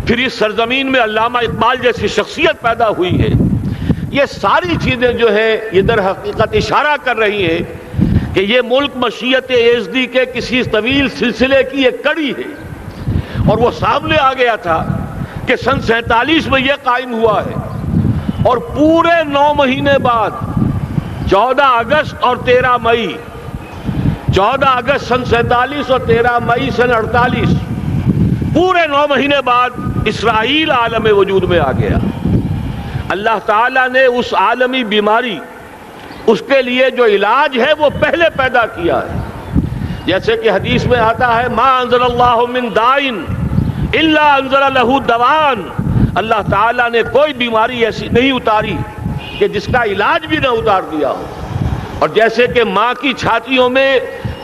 پھر اس سرزمین میں علامہ اقبال جیسی شخصیت پیدا ہوئی ہے. یہ ساری چیزیں جو ہے یہ در حقیقت اشارہ کر رہی ہیں کہ یہ ملک مشیت ایزدی کے کسی طویل سلسلے کی ایک کڑی ہے، اور وہ سامنے آ گیا تھا کہ سن 47 میں یہ قائم ہوا ہے، اور پورے 9 مہینے بعد 14 اگست اور 13 مئی 14 اگست سن 47 اور 13 مئی سن 48 پورے 9 مہینے بعد اسرائیل عالم وجود میں آ گیا. اللہ تعالیٰ نے اس عالمی بیماری، اس کے لیے جو علاج ہے وہ پہلے پیدا کیا ہے. جیسے کہ حدیث میں آتا ہے ما انزل اللہ من دائن الا انزل له دوان، اللہ تعالیٰ نے کوئی بیماری ایسی نہیں اتاری کہ جس کا علاج بھی نہ اتار دیا ہو. اور جیسے کہ ماں کی چھاتیوں میں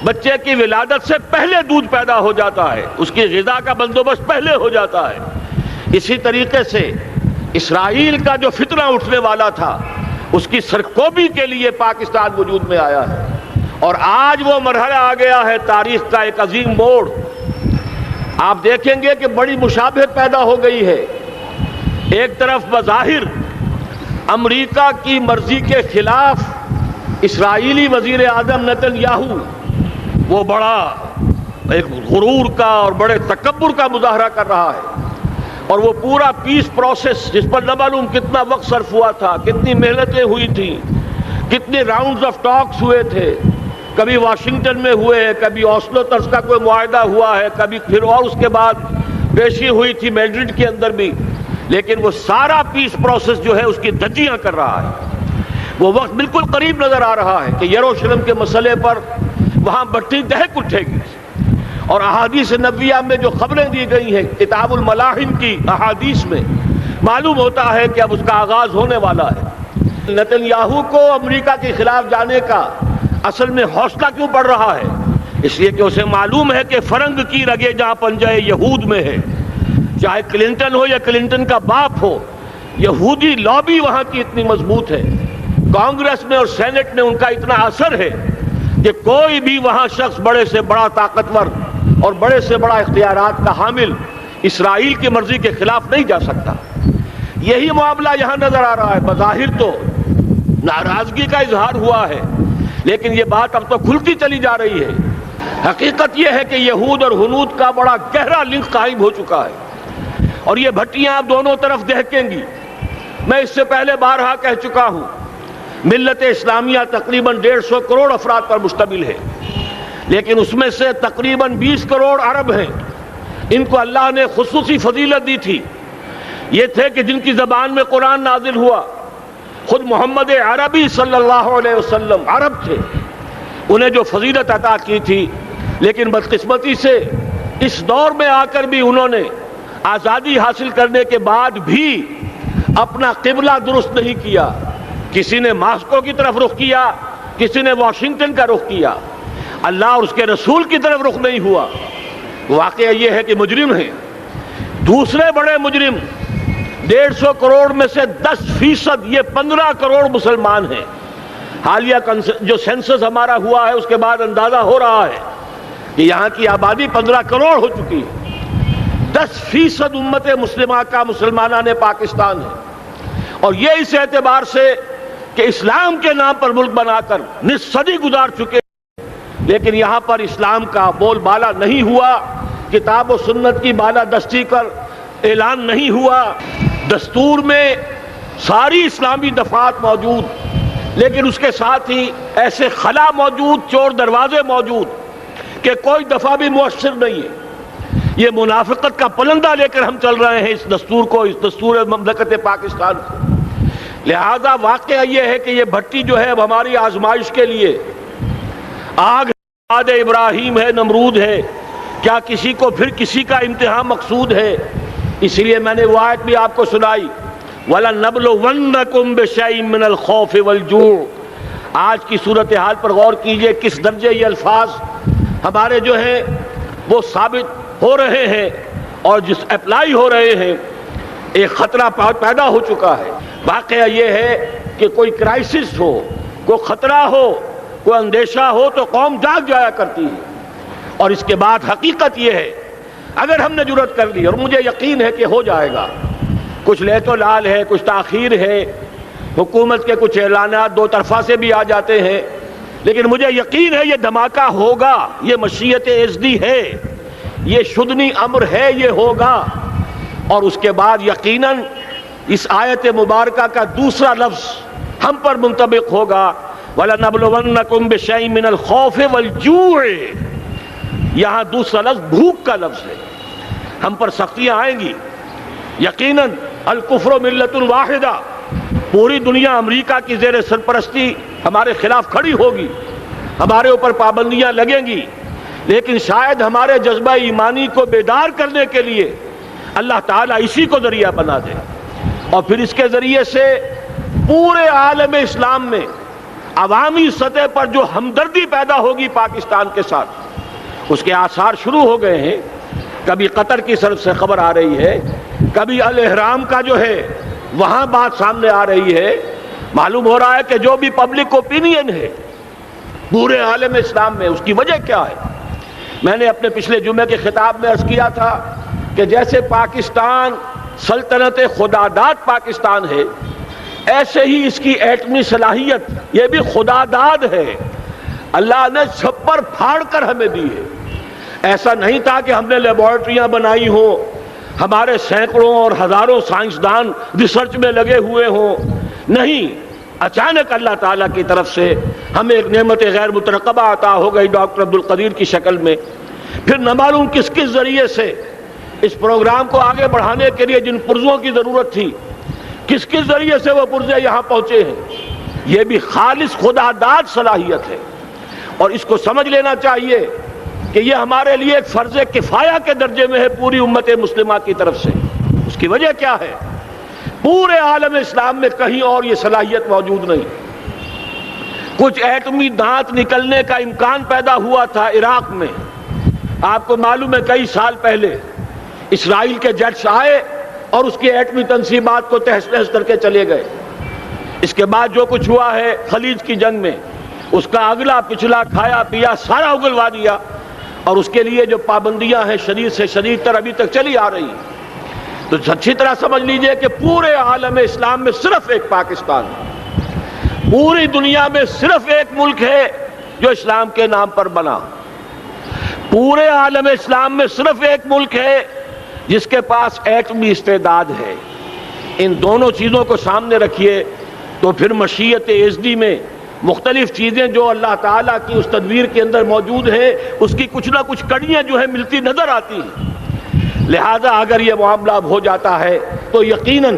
بچے کی ولادت سے پہلے دودھ پیدا ہو جاتا ہے، اس کی غذا کا بندوبست پہلے ہو جاتا ہے، اسی طریقے سے اسرائیل کا جو فتنہ اٹھنے والا تھا اس کی سرکوبی کے لیے پاکستان وجود میں آیا ہے. اور آج وہ مرحلہ آ گیا ہے، تاریخ کا ایک عظیم موڑ. آپ دیکھیں گے کہ بڑی مشابہت پیدا ہو گئی ہے. ایک طرف بظاہر امریکہ کی مرضی کے خلاف اسرائیلی وزیر اعظم نیتن یاہو وہ بڑا ایک غرور کا اور بڑے تکبر کا مظاہرہ کر رہا ہے، اور وہ پورا پیس پروسیس جس پر نہ معلوم کتنا وقت صرف ہوا تھا، کتنی محنتیں ہوئی تھیں، کتنے راؤنڈز آف ٹاکس ہوئے تھے، کبھی واشنگٹن میں ہوئے ہیں، کبھی اوسلو طرز کا کوئی معاہدہ ہوا ہے، کبھی پھر اور اس کے بعد پیشی ہوئی تھی میڈرڈ کے اندر بھی، لیکن وہ سارا پیس پروسیس جو ہے اس کی دھجیاں کر رہا ہے. وہ وقت بالکل قریب نظر آ رہا ہے کہ یروشلم کے مسئلے پر وہاں بٹی دہک اٹھے گی. اور احادیث نبویہ میں جو خبریں دی گئی ہیں کتاب الملاحم کی احادیث میں معلوم ہوتا ہے کہ اب اس کا آغاز ہونے والا ہے. نیتن یاہو کو امریکہ کے خلاف جانے کا اصل میں حوصلہ کیوں بڑھ رہا ہے؟ اس لیے کہ اسے معلوم ہے کہ فرنگ کی رگیں جہاں پنجہ یہود میں ہے، چاہے کلنٹن ہو یا کلنٹن کا باپ ہو، یہودی لابی وہاں کی اتنی مضبوط ہے، کانگریس میں اور سینٹ میں ان کا اتنا اثر ہے کہ کوئی بھی وہاں شخص بڑے سے بڑا طاقتور اور بڑے سے بڑا اختیارات کا حامل اسرائیل کی مرضی کے خلاف نہیں جا سکتا. یہی معاملہ یہاں نظر آ رہا ہے. بظاہر تو ناراضگی کا اظہار ہوا ہے، لیکن یہ بات اب تو کھلتی چلی جا رہی ہے. حقیقت یہ ہے کہ یہود اور ہنود کا بڑا گہرا لنک قائم ہو چکا ہے، اور یہ بھٹیاں اب دونوں طرف دہکیں گی. میں اس سے پہلے بارہا کہہ چکا ہوں، ملت اسلامیہ تقریباً 150 کروڑ افراد پر مشتمل ہے، لیکن اس میں سے تقریباً 20 کروڑ عرب ہیں. ان کو اللہ نے خصوصی فضیلت دی تھی. یہ تھے کہ جن کی زبان میں قرآن نازل ہوا، خود محمد عربی صلی اللہ علیہ وسلم عرب تھے، انہیں جو فضیلت عطا کی تھی. لیکن بدقسمتی سے اس دور میں آ کر بھی انہوں نے آزادی حاصل کرنے کے بعد بھی اپنا قبلہ درست نہیں کیا. کسی نے ماسکو کی طرف رخ کیا، کسی نے واشنگٹن کا رخ کیا، اللہ اور اس کے رسول کی طرف رخ نہیں ہوا. واقعہ یہ ہے کہ مجرم ہیں. دوسرے بڑے مجرم 150 کروڑ میں سے 10%، یہ 15 کروڑ مسلمان ہیں. حالیہ جو سینسس ہمارا ہوا ہے اس کے بعد اندازہ ہو رہا ہے کہ یہاں کی آبادی 15 کروڑ ہو چکی ہے. 10% امت مسلمہ کا مسلمانان پاکستان ہے، اور یہ اس اعتبار سے کہ اسلام کے نام پر ملک بنا کر نصف صدی گزار چکے، لیکن یہاں پر اسلام کا بول بالا نہیں ہوا، کتاب و سنت کی بالا دستی کر اعلان نہیں ہوا. دستور میں ساری اسلامی دفعات موجود، لیکن اس کے ساتھ ہی ایسے خلا موجود، چور دروازے موجود کہ کوئی دفعہ بھی مؤثر نہیں ہے. یہ منافقت کا پلندہ لے کر ہم چل رہے ہیں اس دستور کو، اس دستور مملکت پاکستان کو. لہذا واقعہ یہ ہے کہ یہ بھٹی جو ہے اب ہماری آزمائش کے لیے آگ ابراہیم ہے، نمرود ہے. کیا کسی کو پھر کسی کا امتحان مقصود ہے؟ اسی لیے میں نے وہ آیت بھی آپ کو سنائی، وَلَنَّبْلُوَنَّكُمْ بِشَيْءٍ مِّنَ الْخَوْفِ وَالْجُوعِ. آج کی صورتحال پر غور کیجئے، کس درجے یہ الفاظ ہمارے جو ہیں وہ ثابت ہو رہے ہیں اور جس اپلائی ہو رہے ہیں. ایک خطرہ پیدا ہو چکا ہے. واقعہ یہ ہے کہ کوئی کرائسس ہو، کوئی خطرہ ہو، کوئی اندیشہ ہو تو قوم جاگ جایا کرتی ہے. اور اس کے بعد حقیقت یہ ہے اگر ہم نے جرأت کر لی، اور مجھے یقین ہے کہ ہو جائے گا، کچھ لیت و لال ہے، کچھ تاخیر ہے، حکومت کے کچھ اعلانات دو طرفہ سے بھی آ جاتے ہیں، لیکن مجھے یقین ہے یہ دھماکہ ہوگا، یہ مشیت اعزدی ہے، یہ شدنی امر ہے، یہ ہوگا۔ اور اس کے بعد یقیناً اس آیت مبارکہ کا دوسرا لفظ ہم پر منطبق ہوگا، وَلَنَبْلُوَنَّكُمْ بِشَيْءٍ مِّنَ الْخَوْفِ وَالْجُوعِ۔ یہاں دوسرا لفظ بھوک کا لفظ ہے، ہم پر سختیاں آئیں گی یقیناً۔ الکفر ملت واحدہ، پوری دنیا امریکہ کی زیر سرپرستی ہمارے خلاف کھڑی ہوگی، ہمارے اوپر پابندیاں لگیں گی، لیکن شاید ہمارے جذبہ ایمانی کو بیدار کرنے کے لیے اللہ تعالیٰ اسی کو ذریعہ بنا دے، اور پھر اس کے ذریعے سے پورے عالم اسلام میں عوامی سطح پر جو ہمدردی پیدا ہوگی پاکستان کے ساتھ، اس کے آثار شروع ہو گئے ہیں۔ کبھی قطر کی طرف سے خبر آ رہی ہے، کبھی الاحرام کا جو ہے وہاں بات سامنے آ رہی ہے۔ معلوم ہو رہا ہے کہ جو بھی پبلک اوپینین ہے پورے عالم اسلام میں، اس کی وجہ کیا ہے؟ میں نے اپنے پچھلے جمعے کے خطاب میں عرض کیا تھا کہ جیسے پاکستان سلطنت خداداد پاکستان ہے، ایسے ہی اس کی ایٹمی صلاحیت یہ بھی خداداد ہے، اللہ نے چھپر پھاڑ کر ہمیں دی ہے۔ ایسا نہیں تھا کہ ہم نے لیبارٹریاں بنائی ہوں، ہمارے سینکڑوں اور ہزاروں سائنسدان ریسرچ میں لگے ہوئے ہوں، نہیں، اچانک اللہ تعالیٰ کی طرف سے ہمیں ایک نعمت غیر مترقبہ عطا ہو گئی ڈاکٹر عبدالقدیر کی شکل میں۔ پھر نہ معلوم کس کس ذریعے سے اس پروگرام کو آگے بڑھانے کے لیے جن پرزوں کی ضرورت تھی، کس کس ذریعے سے وہ پرزے یہاں پہنچے ہیں۔ یہ بھی خالص خداداد صلاحیت ہے، اور اس کو سمجھ لینا چاہیے کہ یہ ہمارے لیے ایک فرض کفایہ کے درجے میں ہے پوری امت مسلمہ کی طرف سے۔ اس کی وجہ کیا ہے؟ پورے عالم اسلام میں کہیں اور یہ صلاحیت موجود نہیں۔ کچھ ایٹمی دانت نکلنے کا امکان پیدا ہوا تھا عراق میں، آپ کو معلوم ہے کئی سال پہلے اسرائیل کے جیٹس آئے اور اس کی ایٹمی تنصیبات کو تہس نہس کر کے چلے گئے۔ اس کے بعد جو کچھ ہوا ہے خلیج کی جنگ میں، اس کا اگلا پچھلا کھایا پیا سارا اگلوا دیا، اور اس کے لیے جو پابندیاں ہیں شدید سے شدید تر ابھی تک چلی آ رہی ہیں۔ تو اچھی طرح سمجھ لیجئے کہ پورے عالم اسلام میں صرف ایک پاکستان ہے، پوری دنیا میں صرف ایک ملک ہے جو اسلام کے نام پر بنا، پورے عالم اسلام میں صرف ایک ملک ہے جس کے پاس ایٹمی استعداد ہے۔ ان دونوں چیزوں کو سامنے رکھیے تو پھر مشیت اعزدی میں مختلف چیزیں جو اللہ تعالیٰ کی اس تدبیر کے اندر موجود ہے، اس کی کچھ نہ کچھ کڑیاں جو ہے ملتی نظر آتی ہیں۔ لہذا اگر یہ معاملہ ہو جاتا ہے تو یقیناً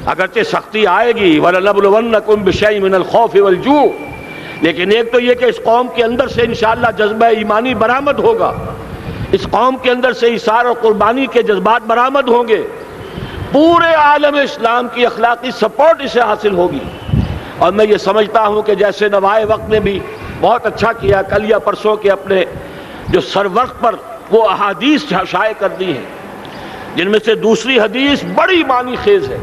اگرچہ سختی آئے گی، وَلَنَبْلُوَنَّكُمْ بِشَيْءٍ مِّنَ الْخَوْفِ وَالْجُوعِ، لیکن ایک تو یہ کہ اس قوم کے اندر سے انشاءاللہ جذبہ ایمانی برآمد ہوگا، اس قوم کے اندر سے ایثار اور قربانی کے جذبات برآمد ہوں گے، پورے عالم اسلام کی اخلاقی سپورٹ اسے حاصل ہوگی۔ اور میں یہ سمجھتا ہوں کہ جیسے نوائے وقت نے بھی بہت اچھا کیا، کل یا پرسوں کے اپنے جو سر وقت پر وہ احادیث شائع کر دی ہیں، جن میں سے دوسری حدیث بڑی معنی خیز ہے۔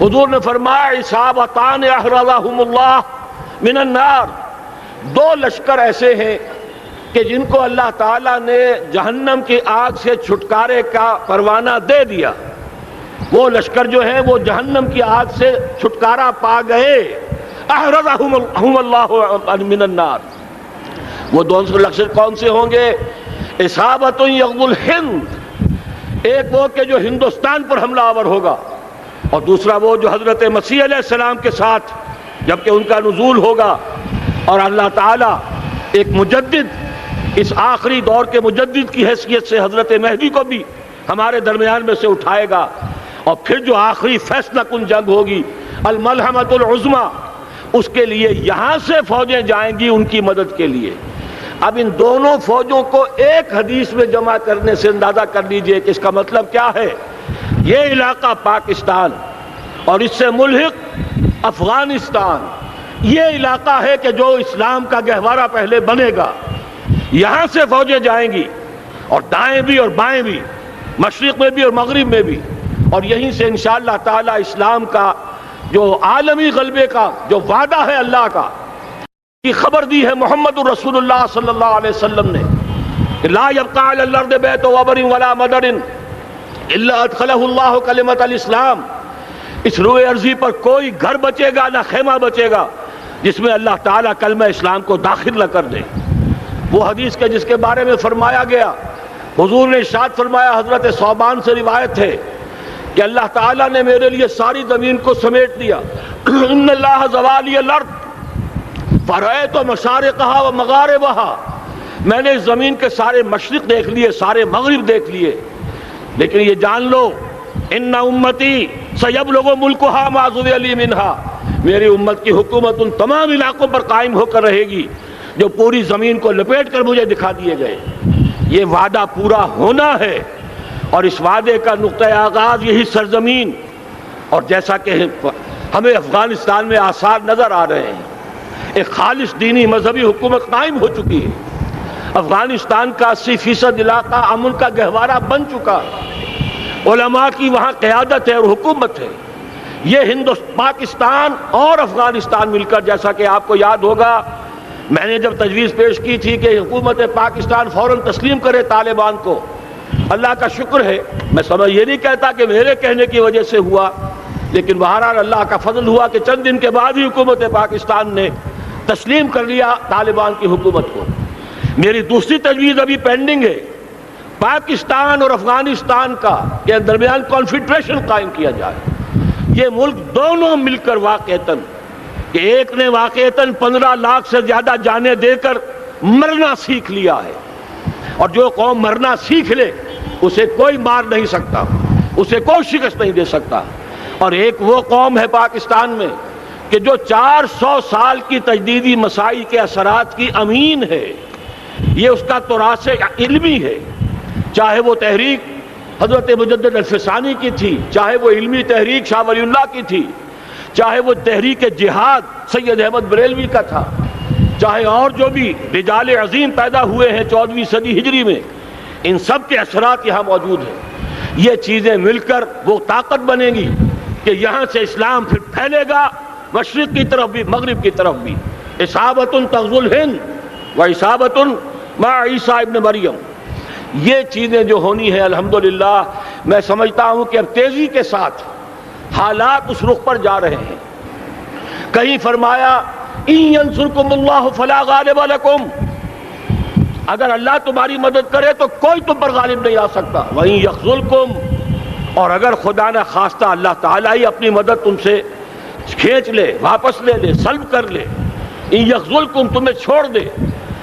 حضور نے فرمایا اصابتان احرزہم اللہ من النار، دو لشکر ایسے ہیں کہ جن کو اللہ تعالیٰ نے جہنم کی آگ سے چھٹکارے کا پروانہ دے دیا، وہ لشکر جو ہیں وہ جہنم کی آگ سے چھٹکارا پا گئے، احرزہم اللہ من النار۔ وہ دونوں لشکر کون سے ہوں گے؟ اصابت یغزو الہند، ایک وہ کہ جو ہندوستان پر حملہ آور ہوگا، اور دوسرا وہ جو حضرت مسیح علیہ السلام کے ساتھ جبکہ ان کا نزول ہوگا، اور اللہ تعالیٰ ایک مجدد، اس آخری دور کے مجدد کی حیثیت سے حضرت مہدی کو بھی ہمارے درمیان میں سے اٹھائے گا، اور پھر جو آخری فیصلہ کن جنگ ہوگی الملحمۃ العظمیٰ، اس کے لیے یہاں سے فوجیں جائیں گی ان کی مدد کے لیے۔ اب ان دونوں فوجوں کو ایک حدیث میں جمع کرنے سے اندازہ کر لیجئے کہ اس کا مطلب کیا ہے۔ یہ علاقہ پاکستان اور اس سے ملحق افغانستان، یہ علاقہ ہے کہ جو اسلام کا گہوارہ پہلے بنے گا، یہاں سے فوجیں جائیں گی، اور دائیں بھی اور بائیں بھی، مشرق میں بھی اور مغرب میں بھی، اور یہیں سے انشاءاللہ تعالی اسلام کا جو عالمی غلبے کا جو وعدہ ہے اللہ کا، کی خبر دی ہے محمد الرسول اللہ صلی اللہ علیہ وسلم نے، کہ لا یبقى علی الارض بیت وبر ولا مدر الا ادخلہ اللہ کلمۃ الاسلام، اس روئے ارضی پر کوئی گھر بچے گا نہ خیمہ بچے گا جس میں اللہ تعالیٰ کلمہ اسلام کو داخل نہ کر دے۔ وہ حدیث کے جس کے بارے میں فرمایا گیا، حضور نے ارشاد فرمایا، حضرت ثوبان سے روایت ہے کہ اللہ تعالیٰ نے میرے لیے ساری زمین کو سمیٹ دیا۔ ان اللہ زوالی الارض فرأیت مشارقہا و مغاربہا، میں نے اس زمین کے سارے مشرق دیکھ لیے، سارے مغرب دیکھ لیے، لیکن یہ جان لو ان امتی سیبلغ ملکہا ما ذوی لی منہا، میری امت کی حکومت ان تمام علاقوں پر قائم ہو کر رہے گی جو پوری زمین کو لپیٹ کر مجھے دکھا دیے گئے۔ یہ وعدہ پورا ہونا ہے، اور اس وعدے کا نقطۂ آغاز یہی سرزمین، اور جیسا کہ ہمیں افغانستان میں آثار نظر آ رہے ہیں، ایک خالص دینی مذہبی حکومت قائم ہو چکی ہے۔ افغانستان کا 80% علاقہ امن کا گہوارہ بن چکا ہے، علماء کی وہاں قیادت ہے اور حکومت ہے۔ یہ پاکستان اور افغانستان مل کر، جیسا کہ آپ کو یاد ہوگا میں نے جب تجویز پیش کی تھی کہ حکومت پاکستان فوراً تسلیم کرے طالبان کو، اللہ کا شکر ہے، میں سمجھ یہ نہیں کہتا کہ میرے کہنے کی وجہ سے ہوا، لیکن بہرحال اللہ کا فضل ہوا کہ چند دن کے بعد ہی حکومت پاکستان نے تسلیم کر لیا طالبان کی حکومت کو۔ میری دوسری تجویز ابھی پینڈنگ ہے، پاکستان اور افغانستان کا کے درمیان کانفیڈریشن قائم کیا جائے۔ یہ ملک دونوں مل کر واقعتاً، کہ ایک نے واقعتاً 15 لاکھ سے زیادہ جانیں دے کر مرنا سیکھ لیا ہے، اور جو قوم مرنا سیکھ لے اسے کوئی مار نہیں سکتا، اسے کوئی شکست نہیں دے سکتا، اور ایک وہ قوم ہے پاکستان میں کہ جو 400 سال کی تجدیدی مسائی کے اثرات کی امین ہے، یہ اس کا تراث علمی ہے، چاہے وہ تحریک حضرت مجدد الفسانی کی تھی، چاہے وہ علمی تحریک شاہ ولی اللہ کی تھی، چاہے وہ تحریک جہاد سید احمد بریلوی کا تھا، چاہے اور جو بھی رجال عظیم پیدا ہوئے ہیں 14ویں صدی ہجری میں، ان سب کے اثرات یہاں موجود ہیں۔ یہ چیزیں مل کر وہ طاقت بنے گی کہ یہاں سے اسلام پھر پھیلے گا، مشرق کی طرف بھی مغرب کی طرف بھی۔ اصابۃ تغزو الہند و اصابۃ مع عیسیٰ ابن مریم، یہ چیزیں جو ہونی ہیں الحمدللہ میں سمجھتا ہوں کہ اب تیزی کے ساتھ حالات اس رخ پر جا رہے ہیں۔ کہیں فرمایا ان ینصرکم اللہ فلا غالب لکم، اگر اللہ تمہاری مدد کرے تو کوئی تم پر غالب نہیں آ سکتا، وَإِن يَخْذُلْكُمْ، اور اگر خدا نہ خواستہ اللہ تعالیٰ ہی اپنی مدد تم سے کھینچ لے، واپس لے لے، سلب کر لے، ان یخذلکم، تمہیں چھوڑ دے،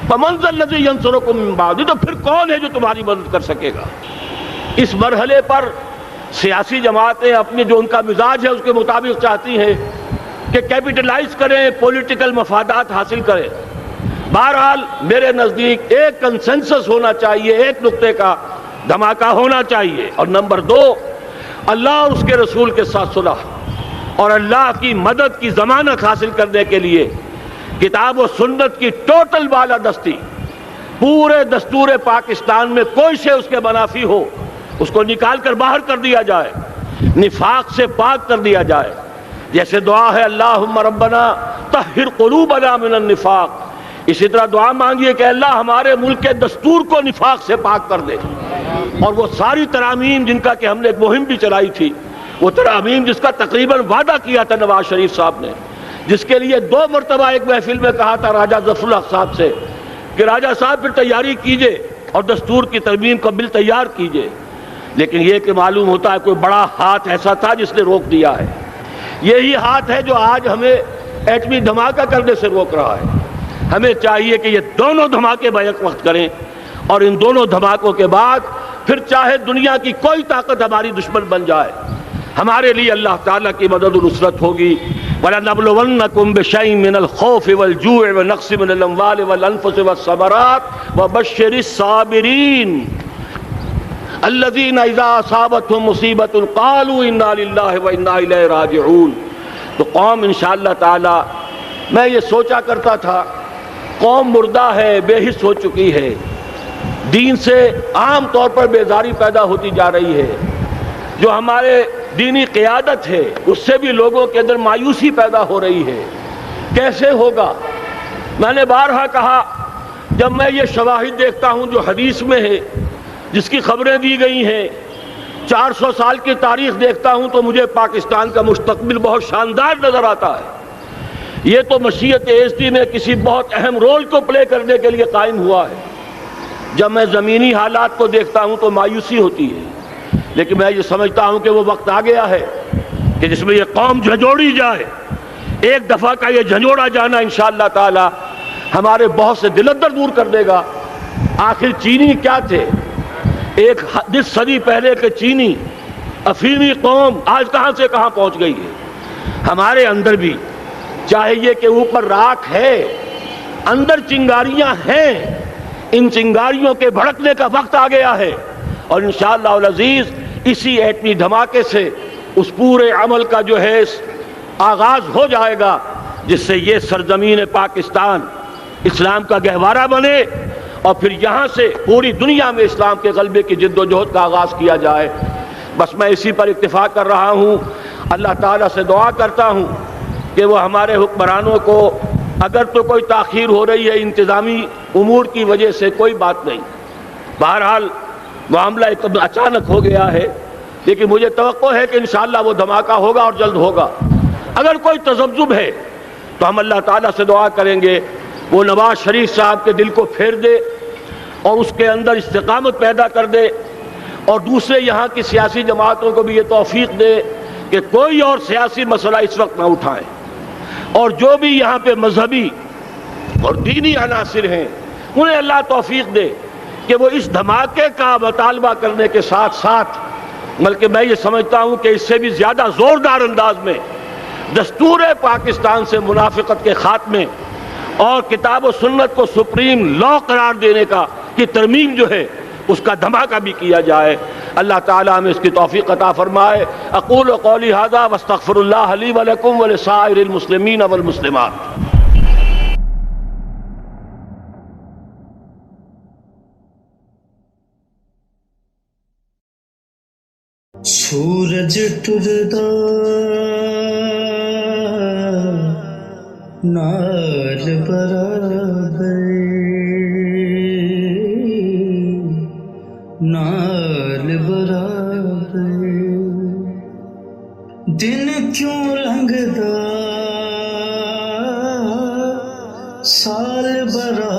فمن ذا الذی ینصرکم من بعد، تو پھر کون ہے جو تمہاری مدد کر سکے گا۔ اس مرحلے پر سیاسی جماعتیں اپنی جو ان کا مزاج ہے اس کے مطابق چاہتی ہیں کہ کیپٹلائز کریں، پولیٹیکل مفادات حاصل کریں۔ بہرحال میرے نزدیک ایک کنسنسس ہونا چاہیے، ایک نقطے کا دھماکہ ہونا چاہیے، اور نمبر 2 اللہ اور اس کے رسول کے ساتھ صلح اور اللہ کی مدد کی ضمانت حاصل کرنے کے لیے کتاب و سنت کی ٹوٹل بالادستی، پورے دستور پاکستان میں کوئی شے اس کے منافی ہو اس کو نکال کر باہر کر دیا جائے، نفاق سے پاک کر دیا جائے۔ جیسے دعا ہے اللہم ربنا طہر قلوبنا من النفاق، اسی طرح دعا مانگیے کہ اللہ ہمارے ملک کے دستور کو نفاق سے پاک کر دے۔ اور وہ ساری ترامیم جن کا کہ ہم نے ایک مہم بھی چلائی تھی، وہ ترامیم جس کا تقریباً وعدہ کیا تھا نواز شریف صاحب نے، جس کے لیے 2 مرتبہ ایک محفل میں کہا تھا راجہ ظفر الحق صاحب سے کہ راجہ صاحب پھر تیاری کیجئے اور دستور کی ترمیم کا بل تیار کیجئے، لیکن یہ کہ معلوم ہوتا ہے کوئی بڑا ہاتھ ایسا تھا جس نے روک دیا ہے۔ یہی ہاتھ ہے جو آج ہمیں ایٹمی دھماکہ کرنے سے روک رہا ہے۔ ہمیں چاہیے کہ یہ دونوں دھماکے بیک وقت کریں، اور ان دونوں دھماکوں کے بعد پھر چاہے دنیا کی کوئی طاقت ہماری دشمن بن جائے، ہمارے لیے اللہ تعالیٰ کی مدد و نصرت ہوگی۔ وَلَنَبْلُوَنَّكُمْ بِشَيْءٍ مِّنَ الْخَوْفِ وَالْجُوعِ وَنَقْصٍ مِّنَ الْأَمْوَالِ وَالْأَنفُسِ وَالثَّمَرَاتِ وَبَشِّرِ الصَّابِرِينَ الَّذِينَ إِذَا أَصَابَتْهُم مُّصِيبَةٌ قَالُوا إِنَّا لِلَّهِ وَإِنَّا إِلَيْهِ رَاجِعُونَ۔ تو قوم انشاءاللہ تعالی، میں یہ سوچا کرتا تھا قوم مردہ ہے، بے حس ہو چکی ہے، دین سے عام طور پر بیزاری پیدا ہوتی جا رہی ہے، جو ہمارے دینی قیادت ہے اس سے بھی لوگوں کے اندر مایوسی پیدا ہو رہی ہے۔ کیسے ہوگا؟ میں نے بارہا کہا جب میں یہ شواہد دیکھتا ہوں جو حدیث میں ہے، جس کی خبریں دی گئی ہیں، 400 سال کی تاریخ دیکھتا ہوں، تو مجھے پاکستان کا مستقبل بہت شاندار نظر آتا ہے۔ یہ تو مشیت ایزدی میں کسی بہت اہم رول کو پلے کرنے کے لیے قائم ہوا ہے۔ جب میں زمینی حالات کو دیکھتا ہوں تو مایوسی ہوتی ہے، لیکن میں یہ سمجھتا ہوں کہ وہ وقت آ گیا ہے کہ جس میں یہ قوم جھنجھوڑی جائے۔ ایک دفعہ کا یہ جھنجھوڑا جانا انشاءاللہ تعالی ہمارے بہت سے دل اندر دور کر دے گا۔ آخر چینی کیا تھے؟ ایک 10 صدی پہلے کے چینی افریقی قوم آج کہاں سے کہاں پہنچ گئی ہے۔ ہمارے اندر بھی چاہے یہ کہ اوپر راکھ ہے، اندر چنگاریاں ہیں، ان چنگاریوں کے بھڑکنے کا وقت آ گیا ہے، اور انشاءاللہ العزیز اسی ایٹمی دھماکے سے اس پورے عمل کا جو ہے آغاز ہو جائے گا، جس سے یہ سرزمین پاکستان اسلام کا گہوارہ بنے، اور پھر یہاں سے پوری دنیا میں اسلام کے غلبے کی جد و جہد کا آغاز کیا جائے۔ بس میں اسی پر اتفاق کر رہا ہوں۔ اللہ تعالیٰ سے دعا کرتا ہوں کہ وہ ہمارے حکمرانوں کو، اگر تو کوئی تاخیر ہو رہی ہے انتظامی امور کی وجہ سے، کوئی بات نہیں، بہرحال معاملہ ایک اچانک ہو گیا ہے، لیکن مجھے توقع ہے کہ انشاءاللہ وہ دھماکہ ہوگا اور جلد ہوگا۔ اگر کوئی تذبذب ہے تو ہم اللہ تعالیٰ سے دعا کریں گے وہ نواز شریف صاحب کے دل کو پھیر دے اور اس کے اندر استقامت پیدا کر دے، اور دوسرے یہاں کی سیاسی جماعتوں کو بھی یہ توفیق دے کہ کوئی اور سیاسی مسئلہ اس وقت نہ اٹھائیں، اور جو بھی یہاں پہ مذہبی اور دینی عناصر ہیں انہیں اللہ توفیق دے کہ وہ اس دھماکے کا مطالبہ کرنے کے ساتھ ساتھ، بلکہ میں یہ سمجھتا ہوں کہ اس سے بھی زیادہ زوردار انداز میں دستور پاکستان سے منافقت کے خاتمے اور کتاب و سنت کو سپریم لا قرار دینے کی ترمیم جو ہے اس کا دھماکہ بھی کیا جائے۔ اللہ تعالیٰ ہمیں اس کی توفیق عطا فرمائے۔ اقول قولی ھذا واستغفر اللہ لی ولکم ولسائر المسلمین والمسلمات۔ سورج ٹردا نال برابر، نال برابر، دن کیوں لنگدا سال برابر،